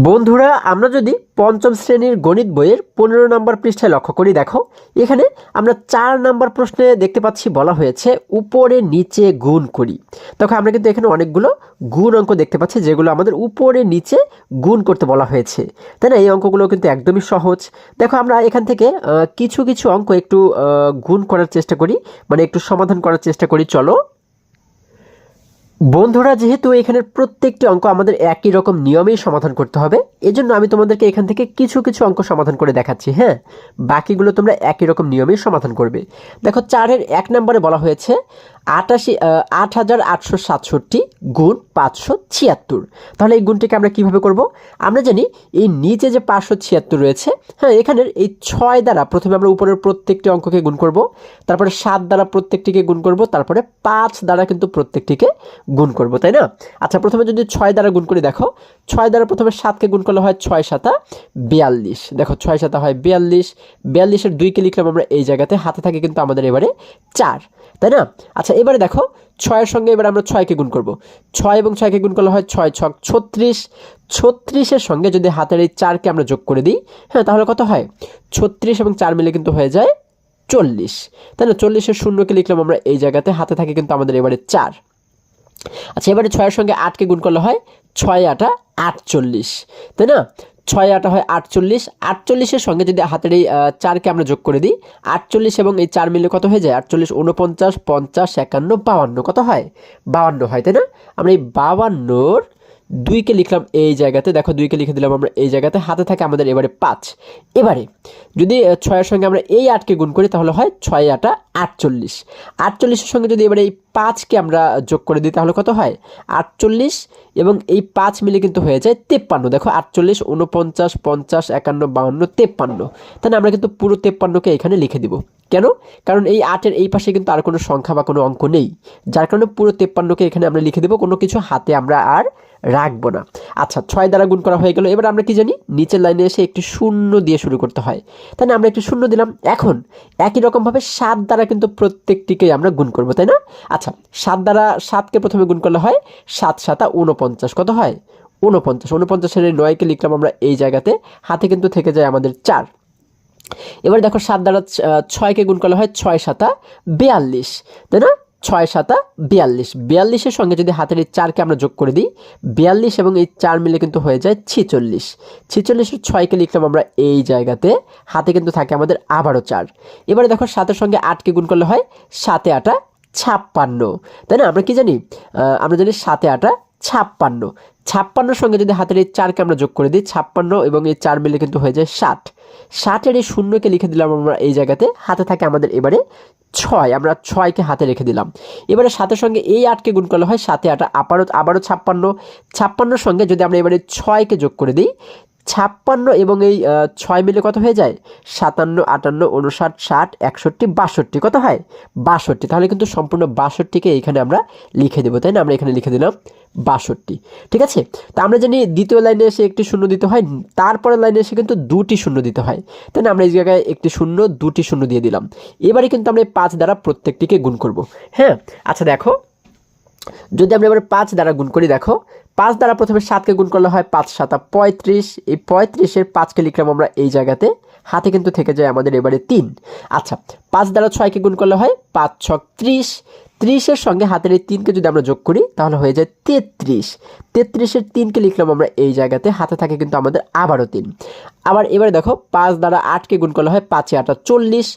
বন্ধুরা, আমরা যদি পঞ্চম শ্রেণীর গণিত বইয়ের 15 নম্বর পৃষ্ঠায় লক্ষ্য করি, দেখো এখানে আমরা 4 নম্বর প্রশ্নে দেখতে পাচ্ছি বলা হয়েছে উপরে নিচে গুণ করি। দেখো আমরা কিন্তু এখানে অনেকগুলো গুণ অঙ্ক দেখতে পাচ্ছি যেগুলো আমাদের উপরে নিচে গুণ করতে বলা হয়েছে, তাই না? এই অঙ্কগুলো কিন্তু একদমই সহজ। দেখো আমরা এখান থেকে কিছু কিছু অঙ্ক একটু গুণ করার চেষ্টা করি, মানে একটু সমাধান করার চেষ্টা করি। চলো বন্ধুরা, যেহেতু এখানের প্রত্যেকটি অঙ্ক আমাদের একই রকম নিয়মেই সমাধান করতে হবে, এজন্য আমি তোমাদেরকে এখান থেকে কিছু কিছু অঙ্ক সমাধান করে দেখাচ্ছি। হ্যাঁ, বাকিগুলো তোমরা একই রকম নিয়মেই সমাধান করবে। দেখো 4-এর 1 নম্বরে বলা হয়েছে 8867 গুণ 576। তাহলে এই গুণটিকে আমরা কিভাবে করব? আমরা জানি এই নিচে যে 576 রয়েছে, হ্যাঁ, এখানের এই 6 দ্বারা প্রথমে আমরা উপরের প্রত্যেকটি অঙ্ককে গুণ করব, তারপরে 7 দ্বারা প্রত্যেকটিকে গুণ করব, তারপরে 5 দ্বারা কিন্তু প্রত্যেকটিকে গুণ করব, তাই না? আচ্ছা, প্রথমে যদি 6 দ্বারা গুণ করি, দেখো 6 দ্বারা প্রথমে 7কে গুণ করলে হয় 6 7 42। দেখো 6 7 হয় 42, 42-এর 2কে লিখলাম আমরা এই জায়গাতে, হাতে থাকে কিন্তু আমাদের এবারে 4, তাই না? আচ্ছা, এবারে দেখো 6-এর সঙ্গে এবার আমরা 6কে গুণ করব। 6 এবং 6কে গুণ করলে হয় 6 6 36, 36-এর সঙ্গে যদি হাতের এই 4কে আমরা যোগ করে দিই, হ্যাঁ, তাহলে কত হয়? 36 এবং 4 মিলে কিন্তু হয়ে যায় 40, তাই না? 40-এর শূন্যকে লিখলাম আমরা এই জায়গাতে, হাতে থাকে কিন্তু আমাদের এবারে 4। আচ্ছা, এবারে 6-এর সঙ্গে 8কে গুণ করলে হয় 6 8 48, তাই না? 6 8 হয় 48, 48-এর সঙ্গে যদি হাতের এই 4কে আমরা যোগ করে দিই, 48 এবং এই 4 মিলে কত হয়ে যায়? 48 49 50 51 52, কত হয়? 52 হয়, তাই না? আমরা এই 52-র 2কে লিখলাম এই জায়গাতে, দেখো 2কে লিখে দিলাম আমরা এই জায়গাতে, হাতে থাকে আমাদের এবারে 5। এবারে যদি 6-এর সঙ্গে আমরা এই 8কে গুণ করি, তাহলে হয় 6 8 48, 48-এর সঙ্গে যদি এবারে এই 5কে আমরা যোগ করে দিই, তাহলে কত হয়? 48 এবং এই 5 মিলে কিন্তু হয়ে যায় 53। দেখো 48 49 50 51 52 53, তাহলে আমরা কিন্তু পুরো 53কে এখানে লিখে দিব। কেন? কারণ এই 8-এর এই পাশে কিন্তু আর কোনো সংখ্যা বা কোনো অঙ্ক নেই, যার কারণে পুরো 53কে এখানে আমরা লিখে দেব, কোনো কিছু হাতে আমরা আর রাখবো না। আচ্ছা, 6 দ্বারা গুণ করা হয়ে গেল। এবার আমরা কি জানি, নিচের লাইনে এসে একটি শূন্য দিয়ে শুরু করতে হয়, তাই না? আমরা একটি শূন্য দিলাম। এখন একই রকমভাবে 7 দ্বারা কিন্তু প্রত্যেকটিকেই আমরা গুণ করবো, তাই না? আচ্ছা, 7 দ্বারা 7কে প্রথমে গুণ করলে হয় 7 7 49, কত হয়? 49, 49-এর 9কে লিখলাম আমরা এই জায়গাতে, হাতে কিন্তু থেকে যায় আমাদের 4। এবার দেখো 7 দ্বারা 6কে গুণ করলে হয় 6 7 42, তাই না? 6 7 42, 42-এর সঙ্গে যদি হাতের এই 4কে আমরা যোগ করে দিই, 42 এবং এই 4 মিলে কিন্তু হয়ে যায় 46, 46-এর 6কে লিখলাম আমরা এই জায়গাতে, হাতে কিন্তু থাকে আমাদের আবারও 4। এবারে দেখো 7-এর সঙ্গে 8কে গুণ করলে হয় 7 8 56, তাই না? আমরা কি জানি? আমরা জানি 7 8 56, 56-এর সঙ্গে যদি হাতের এই 4কে আমরা যোগ করে দিই, 56 এবং এই 4 মিলে কিন্তু হয়ে যায় 60, 60-এর এই শূন্যকে লিখে দিলাম আমরা এই জায়গাতে, হাতে থাকে আমাদের এবারে 6, আমরা 6কে হাতে রেখে দিলাম। এবারে 7-এর সঙ্গে এই 8কে গুণ করলে হয় 7 8 আবারও 56, 56-এর সঙ্গে যদি আমরা এবারে 6কে যোগ করে দিই, 56 এবং এই 6 মিলে কত হয়ে যায়? 57 58 59 60 61 62, কত হয়? 62। তাহলে কিন্তু সম্পূর্ণ 62কে এইখানে আমরা লিখে দেবো, তাই না? আমরা এখানে লিখে দিলাম 62, ঠিক আছে? তা আমরা জানি দ্বিতীয় লাইনে এসে একটি শূন্য দিতে হয়, তারপরের লাইনে এসে কিন্তু 2টি শূন্য দিতে হয়, তাই না? আমরা এই জায়গায় একটি শূন্য 2টি শূন্য দিয়ে দিলাম। এবারে কিন্তু আমরা 5 দ্বারা প্রত্যেকটিকে গুণ করব। হ্যাঁ, আচ্ছা দেখো, যদি আমরা এবার 5 দ্বারা গুণ করি, দেখো 5 দ্বারা প্রথমে 7কে গুণ করলে হয় 5 7 35, এই 35-এর 5কে লিখলাম আমরা এই জায়গাতে, হাতে কিন্তু থেকে যায় আমাদের এবারে 3। আচ্ছা, 5 দ্বারা 6কে গুণ করলে হয় 5 6 30, 30-এর সঙ্গে হাতের এই 3কে যদি আমরা যোগ করি, তাহলে হয়ে যায় 33, 33-এর 3কে লিখলাম আমরা এই জায়গাতে, হাতে থাকে কিন্তু আমাদের আবারও 3। আবার এবারে দেখো 5 দ্বারা 8কে গুণ করলে হয় 5 8 40,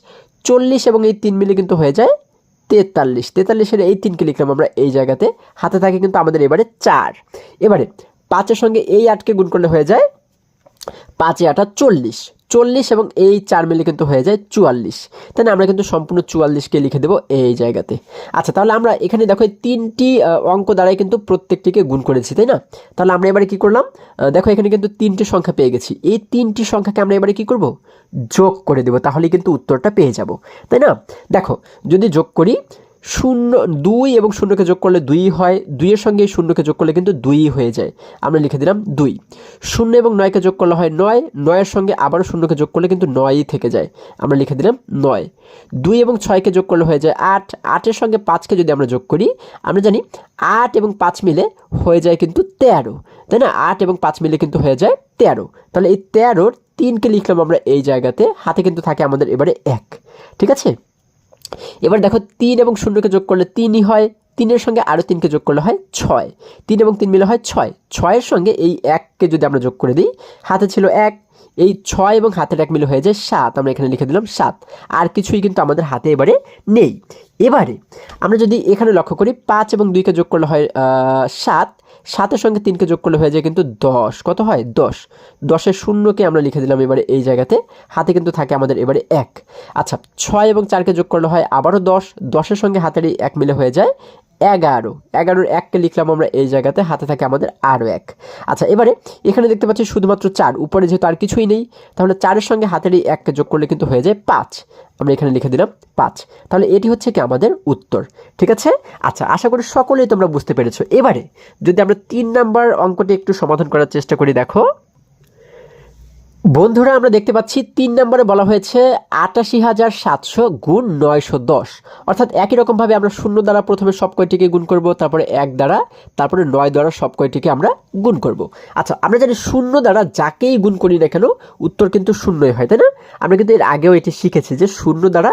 40 এবং এই 3 মিলে কিন্তু হয়ে যায় 43, 43-এর এই 3কে লিখলাম আমরা এই জায়গাতে, হাতে থাকে কিন্তু আমাদের এবারে 4। এবারে 5-এর সঙ্গে এই 8কে গুণ করলে হয়ে যায় 5 8 40, 40 এবং এই 4 মিলে কিন্তু হয়ে যায় 44, তাই না? আমরা কিন্তু সম্পূর্ণ 44কে লিখে দেবো এই জায়গাতে। আচ্ছা, তাহলে আমরা এখানে দেখো এই 3টি অঙ্ক দ্বারাই কিন্তু প্রত্যেকটিকে গুণ করেছি, তাই না? তাহলে আমরা এবারে কি করলাম? দেখো এখানে কিন্তু 3টি সংখ্যা পেয়ে গেছি। এই 3টি সংখ্যাকে আমরা এবারে কি করব? যোগ করে দেব, তাহলে কিন্তু উত্তরটা পেয়ে যাব, তাই না? দেখো যদি যোগ করি, 2 এবং 0কে যোগ করলে 2 হয়, 2-এর সঙ্গে 0কে যোগ করলে কিন্তু 2 হয়ে যায়, আমরা লিখে দিলাম 2। 0 এবং 9কে যোগ করলে হয় 9, 9-এর সঙ্গে আবারও 0কে যোগ করলে কিন্তু 9ই থেকে যায়, আমরা লিখে দিলাম 9। 2 এবং 6কে যোগ করলে হয়ে যায় 8, 8-এর সঙ্গে 5কে যদি আমরা যোগ করি, আমরা জানি 8 এবং 5 মিলে হয়ে যায় কিন্তু 13, তাই না? 8 এবং 5 মিলে কিন্তু হয়ে যায় 13। তাহলে এই 13-র 3কে লিখলাম আমরা এই জায়গাতে, হাতে কিন্তু থাকে আমাদের এবারে 1। ঠিক আছে, এবার দেখো 3 এবং 0কে যোগ করলে 3ই হয়, 3-এর সঙ্গে আরও 3কে যোগ করলে হয় 6, 3 এবং 3 মিলে হয় 6, 6-এর সঙ্গে এই 1কে যদি আমরা যোগ করে দিই, হাতে ছিল 1, এই 6 এবং হাতের 1 মিলে হয়ে যায় 7, আমরা এখানে লিখে দিলাম 7। আর কিছুই কিন্তু আমাদের হাতে এবারে নেই। এবারে আমরা যদি এখানে লক্ষ্য করি 5 এবং 2কে যোগ করলে হয় 7, 7-এর সঙ্গে 3কে যোগ করলে হয়ে যায় কিন্তু 10, কত হয় 10, 10-এর 0কে আমরা লিখে দিলাম এবারে এই জায়গাতে, হাতে কিন্তু থাকে আমাদের এবারে 1। আচ্ছা, 6 এবং 4কে যোগ করলে হয় আবারও 10, 10-এর সঙ্গে হাতের এই 1 মিলে হয়ে যায় 11, 11-র 1কে লিখলাম আমরা এই জায়গাতে, হাতে থাকে আমাদের আরও 1। আচ্ছা, এবারে এখানে দেখতে পাচ্ছি শুধুমাত্র 4, উপরে যেহেতু আর কিছুই নেই, তাহলে 4-এর সঙ্গে হাতের এই 1কে যোগ করলে কিন্তু হয়ে যায় 5, আমরা এখানে লিখে দিলাম 5। তাহলে এটি হচ্ছে কি আমাদের উত্তর। ঠিক আছে, আচ্ছা, আশা করি সকলেই তোমরা বুঝতে পেরেছো। এবারে যদি আমরা 3 নাম্বার অঙ্কটি একটু সমাধান করার চেষ্টা করি, দেখো বন্ধুরা, আমরা দেখতে পাচ্ছি 3 নম্বরে বলা হয়েছে ৮৮,৭০০ গুণ ৯১০, অর্থাৎ একই রকমভাবে আমরা 0 দ্বারা প্রথমে সব কয়টিকে গুণ করব, তারপরে 1 দ্বারা, তারপরে 9 দ্বারা সব কয়টিকে আমরা গুণ করব। আচ্ছা, আমরা জানি 0 দ্বারা যাকেই গুণ করি না কেন উত্তর কিন্তু 0ই হয়, তাই না? আমরা কিন্তু এর আগেও এটি শিখেছি যে 0 দ্বারা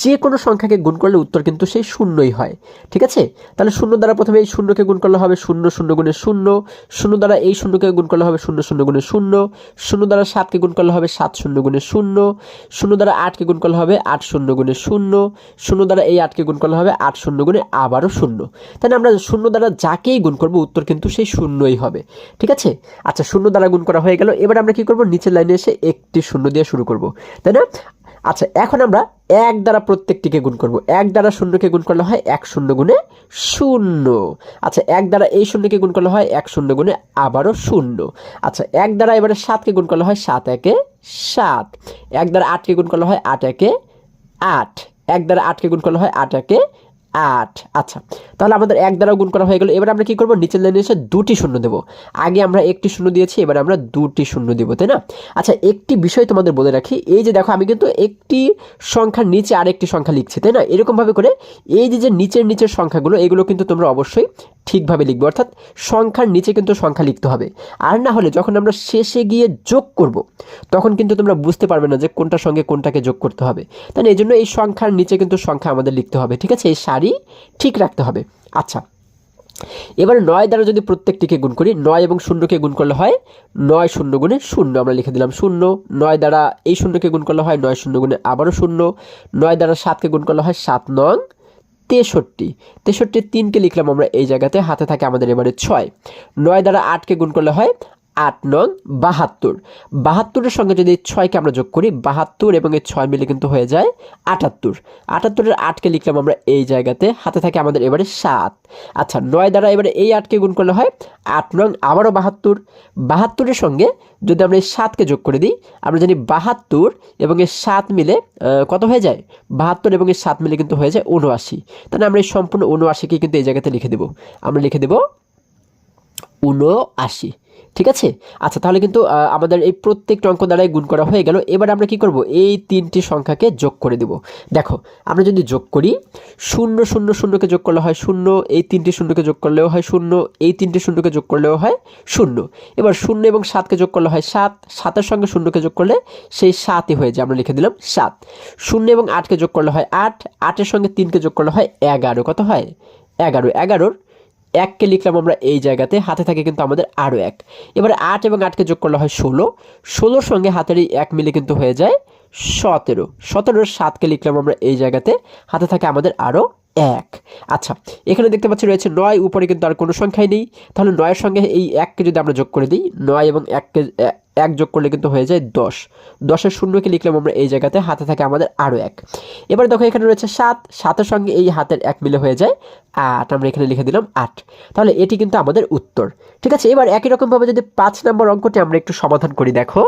যে কোনো সংখ্যাকে গুণ করলে উত্তর কিন্তু সেই 0ই হয়। ঠিক আছে, তাহলে 0 দ্বারা প্রথমে এই 0কে গুণ করলে হবে 0 0 গুণে 0, 0 দ্বারা এই 0কে গুণ করলে হবে 0 0 গুণে 0, 0 দ্বারা 7কে গুণ করলে হবে 7 0 গুণে 0, 0 দ্বারা 8কে গুণ করলে হবে 8 0 গুণে 0, 0 দ্বারা এই 8কে গুণ করলে হবে 8 0 গুণে আবারও 0। তাহলে আমরা 0 দ্বারা যাকেই গুণ করব উত্তর কিন্তু সেই 0ই হবে। ঠিক আছে, আচ্ছা, 0 দ্বারা গুণ করা হয়ে গেল। এবার আমরা কি করব, নিচের লাইনে এসে একটি 0 দিয়ে শুরু করব, তাই না? আচ্ছা, এখন আমরা 1 দ্বারা প্রত্যেকটিকে গুণ করব। 1 দ্বারা 0কে গুণ করলে হয় 1 0 গুণে 0। আচ্ছা, 1 দ্বারা এই 0কে গুণ করলে হয় 1 0 গুণে আবারও 0। আচ্ছা, 1 দ্বারা এবারে 7কে গুণ করলে হয় 7 1 7। 1 দ্বারা 8কে গুণ করলে হয় 8 1 8। 1 দ্বারা 8কে গুণ করলে হয় 8 1 8। আচ্ছা, তাহলে আমাদের 1 দ্বারা গুণ করা হয়ে গেল। এবার আমরা কি করব, নিচের লাইনে এসে 2টি শূন্য দেব। আগে আমরা একটি শূন্য দিয়েছি, এবার আমরা 2টি শূন্য দেব, তাই না? আচ্ছা, একটি বিষয় তোমাদের বলে রাখি, এই যে দেখো আমি কিন্তু একটি সংখ্যার নিচে আরেকটি সংখ্যা লিখছি, তাই না? এরকমভাবে করে এই যে নিচের সংখ্যাগুলো, এগুলো কিন্তু তোমরা অবশ্যই ঠিকভাবে লিখবে, অর্থাৎ সংখ্যার নিচে কিন্তু সংখ্যা লিখতে হবে। আর না হলে যখন আমরা শেষে গিয়ে যোগ করব তখন কিন্তু তোমরা বুঝতে পারবে না যে কোনটার সঙ্গে কোনটাকে যোগ করতে হবে। তাই এই জন্য এই সংখ্যার নিচে কিন্তু সংখ্যা আমাদের লিখতে হবে। ঠিক আছে, এই সারি ঠিক রাখতে হবে। আচ্ছা, এবার 9 দ্বারা যদি প্রত্যেকটিকে গুণ করি, 9 এবং 0কে গুণ করলে হয় 9 0 গুণে 0, আমরা লিখে দিলাম 0। 9 দ্বারা এই 0কে গুণ করলে হয় 9 0 গুণে আবারও 0। 9 দ্বারা 7কে গুণ করলে হয় 7 9 63। 63-এর 3কে লিখলাম আমরা এই জায়গাতে, হাতে থাকে আমাদের এবারে 6। 9 দ্বারা 8কে গুণ করলে হয় 8 9 72। 72-এর সঙ্গে যদি 6কে আমরা যোগ করি, 72 এবং এই 6 মিলে কিন্তু হয়ে যায় 78। 78-এর 8কে লিখলাম আমরা এই জায়গাতে, হাতে থাকে আমাদের এবারে 7। আচ্ছা, 9 দ্বারা এবারে এই 8কে গুণ করলে হয় 8 9 আবারও 72। 72-এর সঙ্গে যদি আমরা এই 7কে যোগ করে দিই, আমরা জানি 72 এবং এই 7 মিলে কত হয়ে যায়, 72 এবং এই 7 মিলে কিন্তু হয়ে যায় 79। তাহলে আমরা এই সম্পূর্ণ 79কে কিন্তু এই জায়গাতে লিখে দেব, আমরা লিখে দেব 79। ঠিক আছে, আচ্ছা, তাহলে কিন্তু আমাদের এই প্রত্যেকটা অঙ্ক দ্বারাই গুণ করা হয়ে গেল। এবার আমরা কি করব, এই 3টি সংখ্যাকে যোগ করে দেব। দেখো, আমরা যদি যোগ করি, 0 0 0কে যোগ করলে হয় 0, এই 3টি 0কে যোগ করলেও হয় 0, এই 3টি 0কে যোগ করলেও হয় 0। এবার 0 এবং 7কে যোগ করলে হয় 7, 7-এর সঙ্গে 0কে যোগ করলে সেই 7ই হয়ে যায়, আমরা লিখে দিলাম 7। 0 এবং 8কে যোগ করলে হয় 8, 8-এর সঙ্গে 3কে যোগ করলে হয় 11, কত হয় 11। 11-র 1কে লিখলাম আমরা এই জায়গাতে, হাতে থাকে কিন্তু আমাদের আরও 1। এবারে 8 এবং 8কে যোগ করলে হয় 16, 16-র সঙ্গে হাতের এই 1 মিলে কিন্তু হয়ে যায় 17। 17-র 7কে লিখলাম আমরা এই জায়গাতে, হাতে থাকে আমাদের আরও 1। আচ্ছা, এখানে দেখতে পাচ্ছি রয়েছে 9, উপরে কিন্তু আর কোনো সংখ্যাই নেই। তাহলে 9-এর সঙ্গে এই 1কে যদি আমরা যোগ করে দিই, 9 এবং 1কে 1 যোগ করলে কিন্তু হয়ে যায় 10। 10-এর 0কে লিখলাম আমরা এই জায়গাতে, হাতে থাকে আমাদের আরও 1। এবার দেখো এখানে রয়েছে 7, 7-এর সঙ্গে এই হাতের 1 মিলে হয়ে যায় 8, আমরা এখানে লিখে দিলাম 8। তাহলে এটি কিন্তু আমাদের উত্তর। ঠিক আছে, এবার একই রকমভাবে যদি 5 নম্বর অঙ্কটি আমরা একটু সমাধান করি, দেখো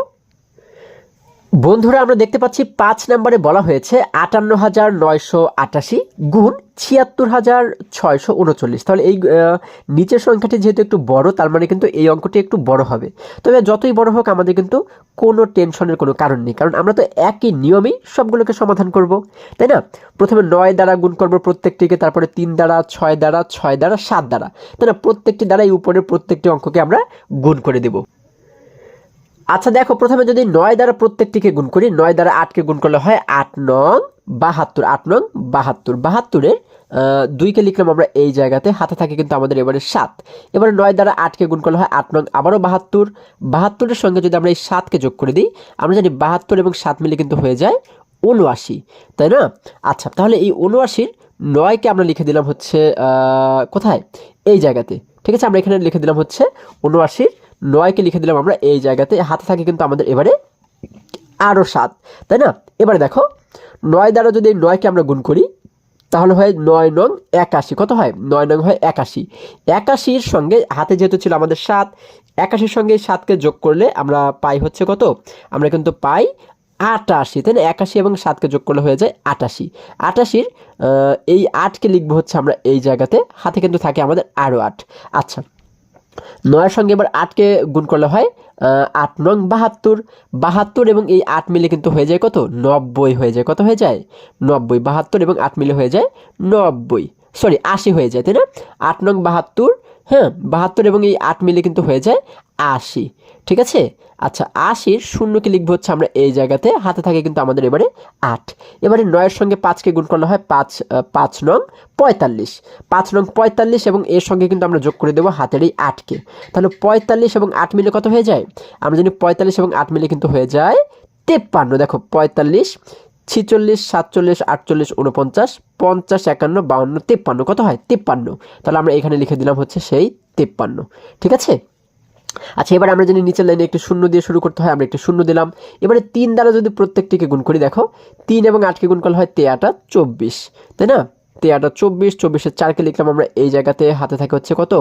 বন্ধুরা, আমরা দেখতে পাচ্ছি 5 নম্বরে বলা হয়েছে 58,988 গুণ 76,639। তাহলে এই নিচের সংখ্যাটি যেহেতু একটু বড়, তার মানে কিন্তু এই অঙ্কটি একটু বড় হবে। তবে যতই বড় হোক আমাদের কিন্তু কোনো টেনশনের কোনো কারণ নেই, কারণ আমরা তো একই নিয়মেই সবগুলোকে সমাধান করব, তাই না? প্রথমে 9 দ্বারা গুণ করব প্রত্যেকটিকে, তারপরে 3 দ্বারা, 6 দ্বারা, 6 দ্বারা, 7 দ্বারা, তাই না? প্রত্যেকটি দ্বারা এই উপরের প্রত্যেকটি অঙ্ককে আমরা গুণ করে দেব। আচ্ছা দেখো, প্রথমে যদি 9 দ্বারা প্রত্যেকটিকে গুণ করি, 9 দ্বারা 8কে গুণ করলে হয় 8 নং 72, 8 নং 72, 72-এর 2কে লিখলাম আমরা এই জায়গাতে, হাতে থাকে কিন্তু আমাদের এবারে 7। এবারে 9 দ্বারা 8কে গুণ করলে হয় 8 নং আবারও 72, 72-এর সঙ্গে যদি আমরা এই 7কে যোগ করে দিই, আমরা জানি 72 এবং 7 মিলে কিন্তু হয়ে যায় 79, তাই না? আচ্ছা, তাহলে এই 79-র 9কে আমরা লিখে দিলাম হচ্ছে কোথায়, এই জায়গাতে। ঠিক আছে, আমরা এখানে লিখে দিলাম হচ্ছে 79-র 9কে লিখে দিলাম আমরা এই জায়গাতে, হাতে থাকে কিন্তু আমাদের এবারে আরও 7, তাই না? এবারে দেখো, 9 দ্বারা যদি এই 9কে আমরা গুণ করি তাহলে হয় 9 নং 81, কত হয়, 9 নং হয় 81। 81-র সঙ্গে হাতে যেহেতু ছিল আমাদের 7, 81-র সঙ্গে 7কে যোগ করলে আমরা পাই হচ্ছে কত, আমরা কিন্তু পাই 88, তাই না? 81 এবং 7কে যোগ করলে হয়ে যায় 88। 88-র এই 8কে লিখবো হচ্ছে আমরা এই জায়গাতে, হাতে কিন্তু থাকে আমাদের আরও 8। আচ্ছা, 9-এর সঙ্গে এবার 8কে গুণ করলে হয় 8 নং 72, 72 এবং এই 8 মিলে কিন্তু হয়ে যায় কত, 90 হয়ে যায়। কত হয়ে যায়, 90। 72 এবং 8 মিলে হয়ে যায় 90, সরি 80 হয়ে যায়, তাই না? 8 নং 72, হ্যাঁ 72 এবং এই 8 মিলে কিন্তু হয়ে যায় 80। ঠিক আছে, আচ্ছা 80-র 0কে লিখবো হচ্ছে আমরা এই জায়গাতে, হাতে থাকে কিন্তু আমাদের এবারে 8। এবারে 9-এর সঙ্গে 5কে গুণ করলে হয় 5 নং 45, 5 নং 45 এবং এর সঙ্গে কিন্তু আমরা যোগ করে দেবো হাতের এই 8কে। তাহলে 45 এবং 8 মিলে কত হয়ে যায়, আমরা জানি 45 এবং 8 মিলে কিন্তু হয়ে যায় 53। দেখো 45, 46, 47, 48, 49, 50, 51, 52, 53, কত হয় 53। তাহলে আমরা এখানে লিখে দিলাম হচ্ছে সেই 53। ঠিক আছে, আচ্ছা এবার আমরা জানি নিচের লাইনে একটি শূন্য দিয়ে শুরু করতে হয়, আমরা একটি শূন্য দিলাম। এবারে 3 দ্বারা যদি প্রত্যেকটিকে গুণ করি, দেখো 3 এবং 8কে গুণ করলে হয় 23, 24, তাই না? 23, 24, 24-এর 4কে লিখলাম আমরা এই জায়গাতে, হাতে থাকে হচ্ছে কত,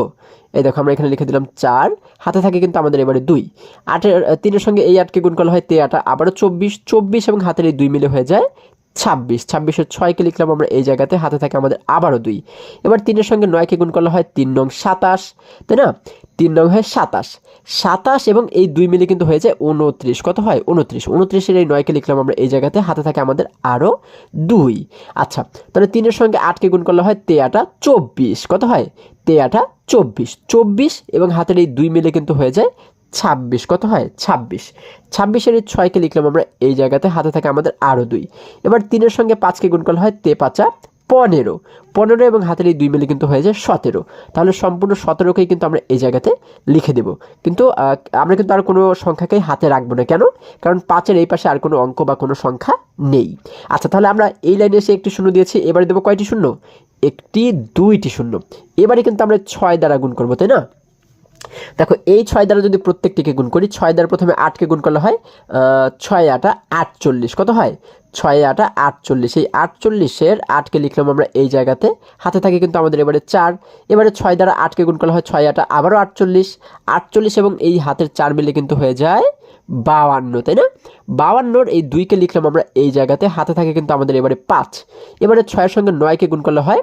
এই দেখো আমরা এখানে লিখে দিলাম 4, হাতে থাকে কিন্তু আমাদের এবারে 2। 3-এর সঙ্গে এই 8কে গুণ করলে হয় 23, আবারও 24, 24 এবং হাতের এই 2 মিলে হয়ে যায় 26, 26-এর 6কে লিখলাম আমরা এই জায়গাতে, হাতে থাকে আমাদের আবারও 2। এবার 3-এর সঙ্গে 9কে গুণ করলে হয় 3 নং 27, তাই না? 3 নং হয় 27, 27 এবং এই 2 মিলে কিন্তু হয়ে যায় 29, কত হয় 29, 29-এর এই 9কে লিখলাম আমরা এই জায়গাতে, হাতে থাকে আমাদের আরও 2। আচ্ছা, তাহলে 3-এর সঙ্গে 8কে গুণ করলে হয় 23, 24, কত হয় 23, 24, 24 এবং হাতের এই 2 মিলে কিন্তু হয়ে যায় 26, কত হয় 26, 26-এর 6কে লিখলাম আমরা এই জায়গাতে, হাতে থাকে আমাদের আরও 2। এবার 3-এর সঙ্গে 5কে গুণ করলে হয় 53, 15, 15 এবং হাতের এই 2 মিলে কিন্তু হয়ে যায় 17। তাহলে সম্পূর্ণ 17কেই কিন্তু আমরা এই জায়গাতে লিখে দেব, কিন্তু আমরা কিন্তু আর কোনো সংখ্যাকেই হাতে রাখবো না। কেন, কারণ 5-এর এই পাশে আর কোনো অঙ্ক বা কোনো সংখ্যা নেই। আচ্ছা, তাহলে আমরা এই লাইনে এসে একটি শূন্য দিয়েছি, এবারে দেবো কয়টি শূন্য, একটি 2টি শূন্য। এবারে কিন্তু আমরা 6 দ্বারা গুণ করবো, তাই না? দেখো এই 6 দ্বারা যদি প্রত্যেকটিকে গুণ করি, 6 দ্বারা প্রথমে 8কে গুণ করলে হয় 6 8 48, কত হয় 6 8 48। এই 48-এর 8কে লিখলাম আমরা এই জায়গাতে, হাতে থাকে কিন্তু আমাদের এবারে 4। এবারে 6 দ্বারা 8কে গুণ করলে হয় 6 8 আবারও 48, 48 এবং এই হাতের 4 মিলে কিন্তু হয়ে যায় 52, তাই না? 52-র এই 2কে লিখলাম আমরা এই জায়গাতে, হাতে থাকে কিন্তু আমাদের এবারে 5। এবারে 6-এর সঙ্গে 9কে গুণ করলে হয়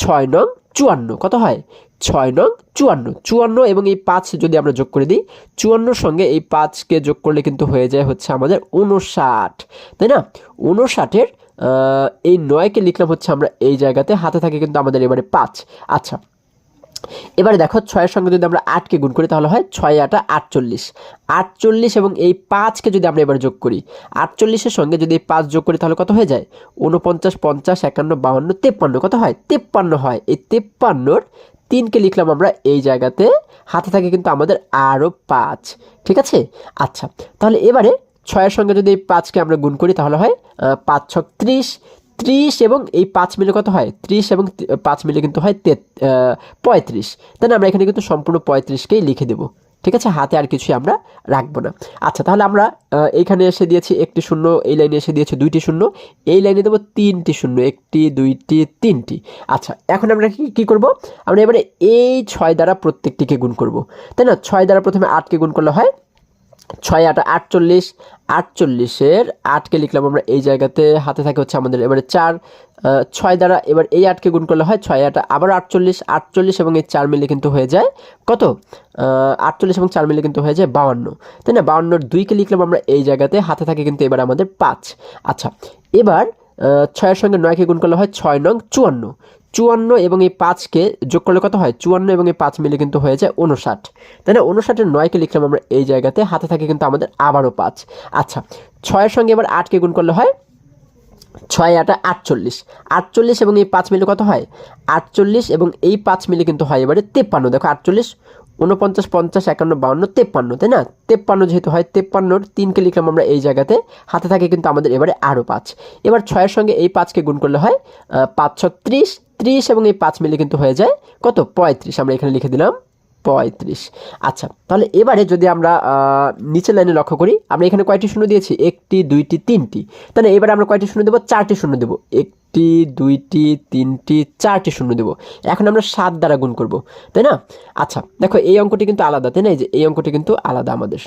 6 নং 54, কত হয় 6 নং 54, 54 এবং এই 5 যদি আমরা যোগ করে দিই, 54-র সঙ্গে এই 5কে যোগ করলে কিন্তু হয়ে যায় হচ্ছে আমাদের 59, তাই না? 59-এর এই 9কে লিখলাম হচ্ছে আমরা এই জায়গাতে, হাতে থাকে কিন্তু আমাদের এবারে 5। আচ্ছা, এবারে দেখো 6-এর সঙ্গে যদি আমরা 8কে গুণ করি তাহলে হয় 6 8 48, 48 এবং এই 5কে যদি আমরা এবার যোগ করি, 48-এর সঙ্গে যদি 5 যোগ করি তাহলে কত হয়ে যায় 49, 50, 51, 52, 53, কত হয় 53 হয়। এই 53-র 3কে লিখলাম আমরা এই জায়গাতে, হাতে থাকে কিন্তু আমাদের আরও 5। ঠিক আছে, আচ্ছা তাহলে এবারে 6-এর সঙ্গে যদি এই 5কে আমরা গুণ করি তাহলে হয় 5 6 30, 30 এবং এই 5 মিলে কত হয় 30 এবং 5 মিলে কিন্তু হয় 35, তাই না? আমরা এখানে কিন্তু সম্পূর্ণ 35কেই লিখে দেব। ঠিক আছে, হাতে আর কিছুই আমরা রাখবো না। আচ্ছা, তাহলে আমরা এইখানে এসে দিয়েছি একটি শূন্য, এই লাইনে এসে দিয়েছি 2টি শূন্য, এই লাইনে দেবো 3টি শূন্য, 1টি 2টি 3টি। আচ্ছা, এখন আমরা কি করব, আমরা এবারে এই 6 দ্বারা প্রত্যেকটিকে গুণ করব, তাই না? 6 দ্বারা প্রথমে 8কে গুণ করলে হয় 6 8 48, 48-এর 8কে লিখলাম আমরা এই জায়গাতে, হাতে থাকে হচ্ছে আমাদের এবারে 4। 6 দ্বারা এবার এই 8কে গুণ করলে হয় 6 8 আবার 48, 48 এবং এই 4 মিলে কিন্তু হয়ে যায় কত 48 এবং 4 মিলে কিন্তু হয়ে যায় 52, তাই না? 52-র 2কে লিখলাম আমরা এই জায়গাতে, হাতে থাকে কিন্তু এবার আমাদের 5। আচ্ছা, এবার 6-এর সঙ্গে 9কে গুণ করলে হয় 6 নং 54, 54 এবং এই 5কে যোগ করলে কত হয়, 54 এবং এই 5 মিলে কিন্তু হয়ে যায় 59, তাই না? 59-এর 9কে লিখলাম আমরা এই জায়গাতে, হাতে থাকে কিন্তু আমাদের আবারও 5। আচ্ছা, 6-এর সঙ্গে এবার 8কে গুণ করলে হয় 6 8 48, 48 এবং এই 5 মিলে কত হয়, 48 এবং এই 5 মিলে কিন্তু হয় এবারে 53। দেখো 48 49 50 51 52 53, তাই না? 53 যেহেতু হয়, 53-র 3কে লিখলাম আমরা এই জায়গাতে, হাতে থাকে কিন্তু আমাদের এবারে আরও 5। এবার 6-এর সঙ্গে এই 5কে গুণ করলে হয় 5 6 30, 30 এবং এই 5 মিলে কিন্তু হয়ে যায় কত, 35। আমরা এখানে লিখে দিলাম 35। আচ্ছা, তাহলে এবারে যদি আমরা নিচের লাইনে লক্ষ্য করি, আমরা এখানে কয়টি শূন্য দিয়েছি, 1টি 2টি 3টি, তাহলে এবারে আমরা কয়টি শূন্য দেবো, 4টি শূন্য দেবো, 1টি 2টি 3টি 4টি শূন্য দেবো। এখন আমরা 7 দ্বারা গুণ করব, তাই না? আচ্ছা, দেখো এই অঙ্কটি কিন্তু আলাদা, তাই না? এই যে এই অঙ্কটি কিন্তু আলাদা আমাদের।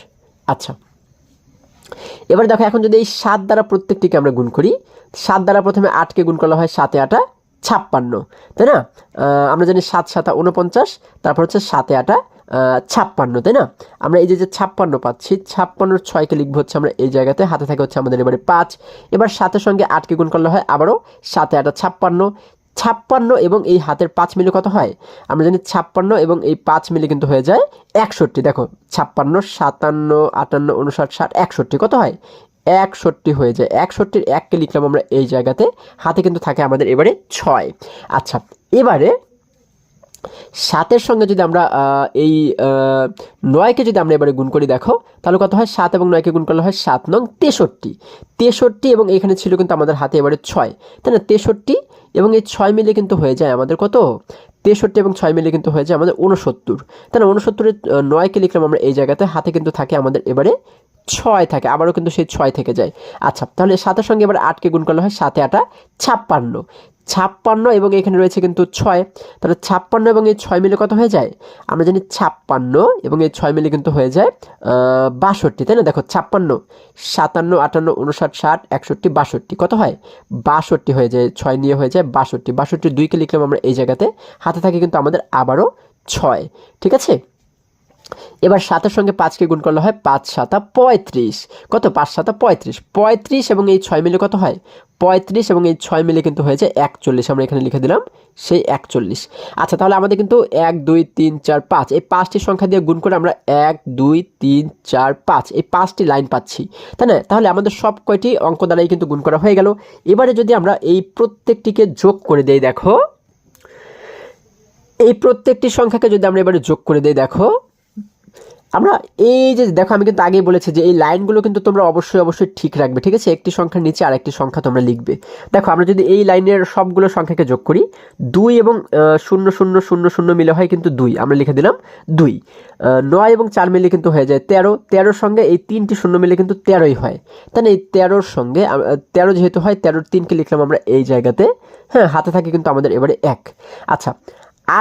আচ্ছা, এবার দেখো এখন যদি এই 7 দ্বারা প্রত্যেকটিকে আমরা গুণ করি, 7 দ্বারা প্রথমে 8কে গুণ করলে হয় 7 8 56, তাই না? আমরা জানি 7 7 49, তারপর হচ্ছে 7 8 56, তাই না? আমরা এই যে 56 পাচ্ছি, 56-র 6কে লিখবো হচ্ছে আমরা এই জায়গাতে, হাতে থাকে হচ্ছে আমাদের এবারে 5। এবার 7-এর সঙ্গে 8কে গুণ করলে হয় আবারও 7 8 56, 56 এবং এই হাতের 5 মিলে কত হয়, আমরা জানি 56 এবং এই 5 মিলে কিন্তু হয়ে যায় 61। দেখো 56 57 58 59 60 61, কত হয়, 61 হয়ে যায়। 61-র 1কে লিখলাম আমরা এই জায়গাতে, হাতে কিন্তু থাকে আমাদের এবারে 6। আচ্ছা, এবারে 7-এর সঙ্গে যদি আমরা এই 9কে যদি আমরা এবারে গুণ করি, দেখো তাহলে কত হয়, 7 এবং 9কে গুণ করলে হয় 7 নং 63, 63 এবং এখানে ছিল কিন্তু আমাদের হাতে এবারে 6, তাই না? 63 এবং এই 6 মিলে কিন্তু হয়ে যায় আমাদের কত, 63 এবং 6 মিলে কিন্তু হয়ে যায় আমাদের 69, তাই না? 69-এর 9কে লিখলাম আমরা এই জায়গাতে, হাতে কিন্তু থাকে আমাদের এবারে 6 থাকে, আবারও কিন্তু সেই 6 থেকে যায়। আচ্ছা, তাহলে 7-এর সঙ্গে এবার 8কে গুণ করলে হয় 7 8 56, 56 এবং এখানে রয়েছে কিন্তু 6, তাহলে 56 এবং এই 6 মিলে কত হয়ে যায়, আমরা জানি 56 এবং এই 6 মিলে কিন্তু হয়ে যায় 62, তাই না? দেখো 56 57 58 59 60 61 62, কত হয়, 62 হয়ে যায়, 6 নিয়ে হয়ে যায় 62। 62-র 2কে লিখলাম আমরা এই জায়গাতে, হাতে থাকে কিন্তু আমাদের আবারও 6, ঠিক আছে? এবার 7-এর সঙ্গে 5কে গুণ করলে হয় 5 7 35, কত, 5 7 35, 35 এবং এই 6 মিলে কত হয়, 35 এবং এই 6 মিলে কিন্তু হয়ে যায় 41। আমরা এখানে লিখে দিলাম সেই 41। আচ্ছা, তাহলে আমাদের কিন্তু 1 2 3 4 5 এই 5টি সংখ্যা দিয়ে গুণ করে আমরা 1 2 3 4 5 এই 5টি লাইন পাচ্ছি, তাই না? তাহলে আমাদের সব কয়টি অঙ্ক দ্বারাই কিন্তু গুণ করা হয়ে গেল। এবারে যদি আমরা এই প্রত্যেকটিকে যোগ করে দেই, দেখো এই প্রত্যেকটি সংখ্যাকে যদি আমরা এবারে যোগ করে দেই, দেখো আমরা এই যে দেখো আমি কিন্তু আগেই বলেছি যে এই লাইনগুলো কিন্তু তোমরা অবশ্যই ঠিক রাখবে, ঠিক আছে? একটি সংখ্যার নিচে আরেকটি সংখ্যা তোমরা লিখবে। দেখো আমরা যদি এই লাইনের সবগুলো সংখ্যাকে যোগ করি, 2 এবং 0 0 0 0 মিলে হয় কিন্তু 2, আমরা লিখে দিলাম 2। 9 এবং 4 মিলে কিন্তু হয়ে যায় 13, 13-র সঙ্গে এই 3টি শূন্য মিলে কিন্তু 13ই হয়, তাই না? এই 13-র সঙ্গে 13 যেহেতু হয়, 13-র 3কে লিখলাম আমরা এই জায়গাতে, হ্যাঁ, হাতে থাকে কিন্তু আমাদের এবারে 1। আচ্ছা,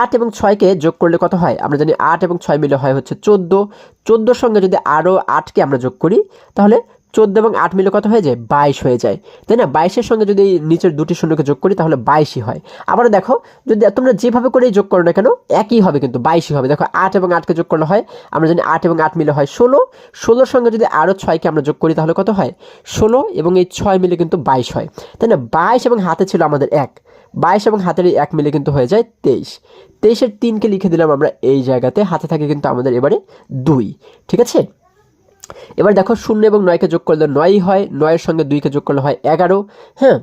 8 এবং 6কে যোগ করলে কত হয়, আমরা জানি 8 এবং 6 মিলে হয় হচ্ছে 14, 14-র সঙ্গে যদি আরও 8কে আমরা যোগ করি, তাহলে 14 এবং 8 মিলে কত হয়ে যায়, 22 হয়ে যায়, তাই না? 22-এর সঙ্গে যদি নিচের দুটি শূন্যকে যোগ করি তাহলে 22ই হয়। আবার দেখো যদি তোমরা যেভাবে করেই যোগ করো না কেন একই হবে, কিন্তু 22ই হবে। দেখো 8 এবং 8কে যোগ করলে হয়, আমরা জানি 8 এবং 8 মিলে হয় 16, 16-র সঙ্গে যদি আরও 6কে আমরা যোগ করি তাহলে কত হয়, 16 এবং এই 6 মিলে কিন্তু 22 হয়, তাই না? 22 এবং হাতে ছিল আমাদের 1, 22 এবং হাতের 1 মিলে কিন্তু হয়ে যায় 23, 23-এর 3কে লিখে দিলাম আমরা এই জায়গাতে, হাতে থাকে কিন্তু আমাদের এবারে 2, ঠিক আছে? এবার দেখো 0 এবং 9কে যোগ করলে 9ই হয়, 9-এর সঙ্গে 2কে যোগ করলে হয় 11, হ্যাঁ,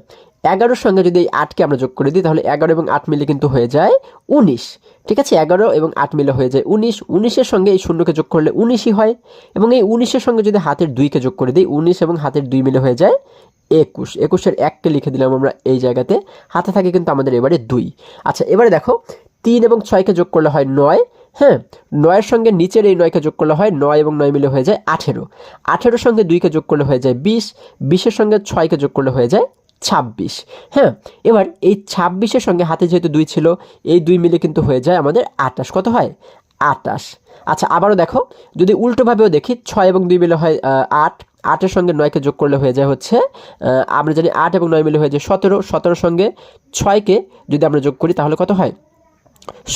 11-র সঙ্গে যদি এই 8কে আমরা যোগ করে দিই তাহলে 11 এবং 8 মিলে কিন্তু হয়ে যায় 19, ঠিক আছে? 11 এবং 8 মিলে হয়ে যায় 19, 19-এর সঙ্গে এই 0কে যোগ করলে 19ই হয়, এবং এই 19-এর সঙ্গে যদি হাতের 2কে যোগ করে দিই, 19 এবং হাতের 2 মিলে হয়ে যায় 21, 21-এর 1কে লিখে দিলাম আমরা এই জায়গাতে, হাতে থাকে কিন্তু আমাদের এবারে 2। আচ্ছা, এবারে দেখো 3 এবং 6কে যোগ করলে হয় 9, হ্যাঁ, 9-এর সঙ্গে নিচের এই 9কে যোগ করলে হয় 9 এবং 9 মিলে হয়ে যায় 18, 18-এর সঙ্গে 2কে যোগ করলে হয়ে যায় 20, 20-এর সঙ্গে 6কে যোগ করলে হয়ে যায় 26, হ্যাঁ। এবার এই 26-এর সঙ্গে হাতে যেহেতু 2 ছিল, এই 2 মিলে কিন্তু হয়ে যায় আমাদের 28, কত হয়, 28। আচ্ছা, আবারও দেখো যদি উল্টোভাবেও দেখি, 6 এবং 2 মিলে হয় 8, 8-এর সঙ্গে 9কে যোগ করলে হয়ে যায় হচ্ছে, আমরা জানি 8 এবং 9 মিলে হয়ে যায় 17, 17-এর সঙ্গে 6কে যদি আমরা যোগ করি তাহলে কত হয়,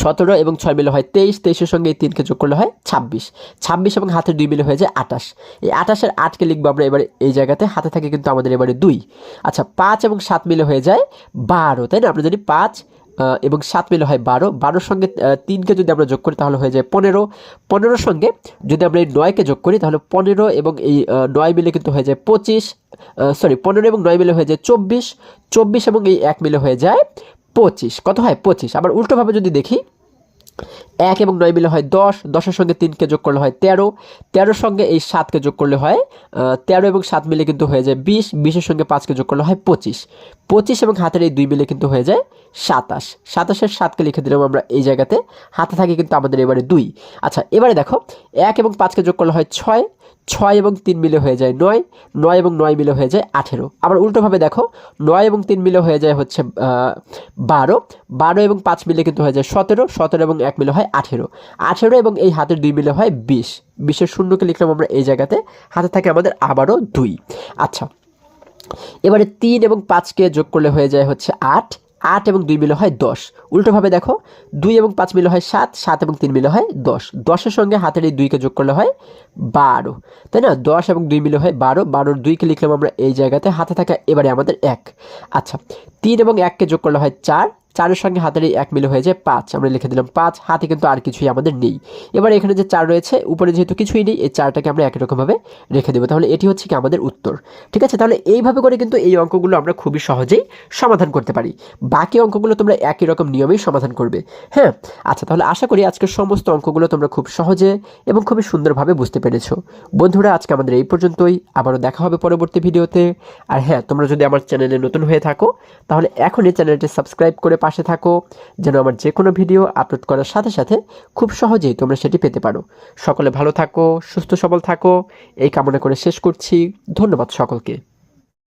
17 এবং 6 মিলে হয় 23, 23-এর সঙ্গে এই 3কে যোগ করলে হয় 26, 26 এবং হাতের 2 মিলে হয়ে যায় 28, এই 28-এর 8কে লিখবো আমরা এবারে এই জায়গাতে, হাতে থাকে কিন্তু আমাদের এবারে 2। আচ্ছা, 5 এবং 7 মিলে হয়ে যায় 12, তাই না? আমরা জানি 5 এবং 7 মিলে হয় 12, 12-র সঙ্গে 3কে যদি আমরা যোগ করি তাহলে হয়ে যায় 15, 15-র সঙ্গে যদি আমরা এই 9কে যোগ করি তাহলে 15 এবং এই 9 মিলে কিন্তু হয়ে যায় 25, 15 এবং 9 মিলে হয়ে যায় 24, 24 এবং এই 1 মিলে হয়ে যায় 25, কত হয় 25। আবার উল্টোভাবে যদি দেখি 1 এবং 9 মিলে হয় 10, 10-এর সঙ্গে 3কে যোগ করলে হয় 13, 13-র সঙ্গে এই 7কে যোগ করলে হয় 13 এবং 7 মিলে কিন্তু হয়ে যায় 20, 20-এর সঙ্গে 5কে যোগ করলে হয় 25, 25 এবং হাতের এই 2 মিলে কিন্তু হয়ে যায় 27, 27-এর 7কে লিখে দিলাম আমরা এই জায়গাতে, হাতে থাকে কিন্তু আমাদের এবারে 2। আচ্ছা এবারে দেখো 1 এবং 5কে যোগ করলে হয় 6, 6 এবং 3 মিলে হয়ে যায় 9, 9 এবং 9 মিলে হয়ে যায় 18। আবার উল্টোভাবে দেখো 9 এবং 3 মিলে হয়ে যায় হচ্ছে 12, 12 এবং 5 মিলে কিন্তু হয়ে যায় 17, 17 এবং 1 মিলে হয় 18, 18 এবং এই হাতের 2 মিলে হয় 20, 20-এর শূন্যকে লিখলাম আমরা এই জায়গাতে, হাতে থাকে আমাদের আবারও 2। আচ্ছা এবারে 3 এবং 5কে যোগ করলে হয়ে যায় হচ্ছে 8, 8 এবং 2 মিলে হয় 10। উল্টোভাবে দেখো 2 এবং 5 মিলে হয় 7, 7 এবং 3 মিলে হয় 10, 10-এর সঙ্গে হাতের এই 2কে যোগ করলে হয় 12, তাই না? 10 এবং 2 মিলে হয় 12, 12-র 2কে লিখলাম আমরা এই জায়গাতে, হাতে থাকা এবারে আমাদের 1। আচ্ছা 3 এবং 1কে যোগ করলে হয় 4, 4-এর সঙ্গে হাতের এই 1 মিলে হয়ে যায় 5, আমরা লিখে দিলাম 5, হাতে কিন্তু আর কিছুই আমাদের নেই। এবার এখানে যে 4 রয়েছে উপরে যেহেতু কিছুই নেই, এই 4টাকে আমরা একই রকমভাবে রেখে দেবো, তাহলে এটি হচ্ছে কি আমাদের উত্তর। ঠিক আছে, তাহলে এইভাবে করে কিন্তু এই অঙ্কগুলো আমরা খুবই সহজেই সমাধান করতে পারি। বাকি অঙ্কগুলো তোমরা একই রকম নিয়মেই সমাধান করবে। হ্যাঁ, আচ্ছা তাহলে আশা করি আজকের সমস্ত অঙ্কগুলো তোমরা খুব সহজে এবং খুবই সুন্দরভাবে বুঝতে পেরেছো। বন্ধুরা আজকে আমাদের এই পর্যন্তই, আবারও দেখা হবে পরবর্তী ভিডিওতে। আর হ্যাঁ, তোমরা যদি আমার চ্যানেলে নতুন হয়ে থাকো তাহলে এখনই চ্যানেলটি সাবস্ক্রাইব করে পাশে থাকো, যেন আমার যে কোনো ভিডিও আপলোড করার সাথে সাথে খুব সহজেই তোমরা সেটি পেতে পারো। সকলে ভালো থাকো, সুস্থ সবল থাকো, এই কামনা করে শেষ করছি। ধন্যবাদ সকলকে।